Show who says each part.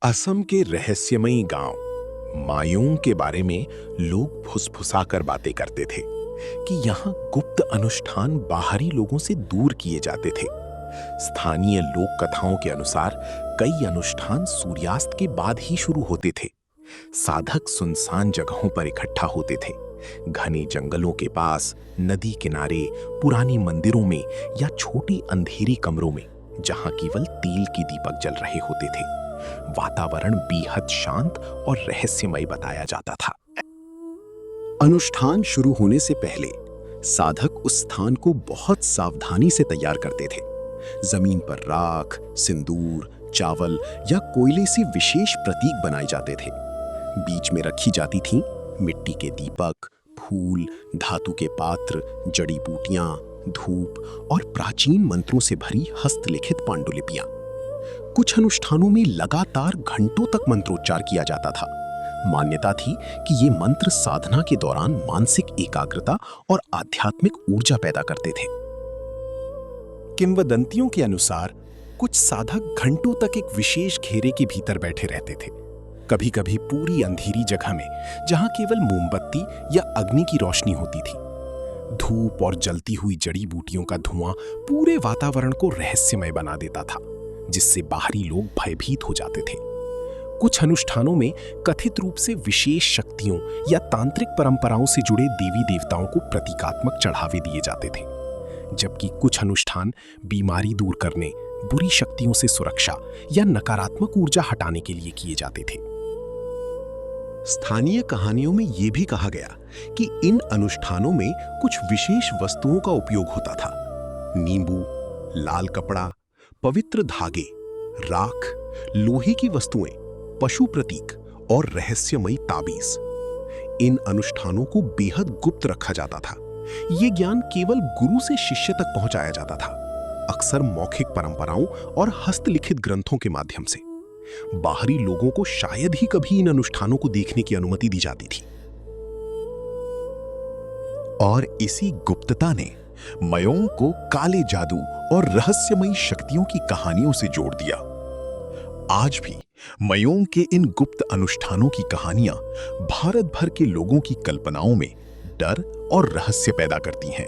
Speaker 1: असम के रहस्यमयी गांव मायूंग के बारे में लोग फुसफुसाकर बातें करते थे कि यहाँ गुप्त अनुष्ठान बाहरी लोगों से दूर किए जाते थे। स्थानीय लोक कथाओं के अनुसार कई अनुष्ठान सूर्यास्त के बाद ही शुरू होते थे। साधक सुनसान जगहों पर इकट्ठा होते थे, घने जंगलों के पास, नदी किनारे, पुरानी मंदिरों में या छोटी अंधेरी कमरों में जहां केवल तेल के दीपक जल रहे होते थे। वातावरण बेहद शांत और रहस्यमय बताया जाता था।
Speaker 2: अनुष्ठान शुरू होने से पहले साधक उस स्थान को बहुत सावधानी से तैयार करते थे। जमीन पर राख, सिंदूर, चावल या कोयले से विशेष प्रतीक बनाए जाते थे। बीच में रखी जाती थीं मिट्टी के दीपक, फूल, धातु के पात्र, जड़ी बूटियां, धूप और प्राचीन मंत्रों से भरी हस्तलिखित पांडुलिपियां। कुछ अनुष्ठानों में लगातार घंटों तक मंत्रोच्चार किया जाता था। मान्यता थी कि ये मंत्र साधना के दौरान मानसिक एकाग्रता और आध्यात्मिक ऊर्जा पैदा करते थे।
Speaker 1: किंवदंतियों के अनुसार कुछ साधक घंटों तक एक विशेष घेरे के भीतर बैठे रहते थे, कभी कभी पूरी अंधेरी जगह में जहां केवल मोमबत्ती या अग्नि की रोशनी होती थी। धूप और जलती हुई जड़ी बूटियों का धुआं पूरे वातावरण को रहस्यमय बना देता था, जिससे बाहरी लोग भयभीत हो जाते थे। कुछ अनुष्ठानों में कथित रूप से विशेष शक्तियों या तांत्रिक परंपराओं से जुड़े देवी देवताओं को प्रतीकात्मक चढ़ावे दिए जाते थे, जबकि कुछ अनुष्ठान बीमारी दूर करने, बुरी शक्तियों से सुरक्षा या नकारात्मक ऊर्जा हटाने के लिए किए जाते थे।
Speaker 2: स्थानीय कहानियों में यह भी कहा गया कि इन अनुष्ठानों में कुछ विशेष वस्तुओं का उपयोग होता था। नींबू, लाल कपड़ा, पवित्र धागे, राख, लोहे की वस्तुएं, पशु प्रतीक और रहस्यमयी ताबीज। इन अनुष्ठानों को बेहद गुप्त रखा जाता था। यह ज्ञान केवल गुरु से शिष्य तक पहुंचाया जाता था, अक्सर मौखिक परंपराओं और हस्तलिखित ग्रंथों के माध्यम से। बाहरी लोगों को शायद ही कभी इन अनुष्ठानों को देखने की अनुमति दी जाती थी।
Speaker 3: और इसी गुप्तता ने मयोंग को काले जादू और रहस्यमयी शक्तियों की कहानियों से जोड़ दिया। आज भी मयोंग के इन गुप्त अनुष्ठानों की कहानियां भारत भर के लोगों की कल्पनाओं में डर और रहस्य पैदा करती हैं।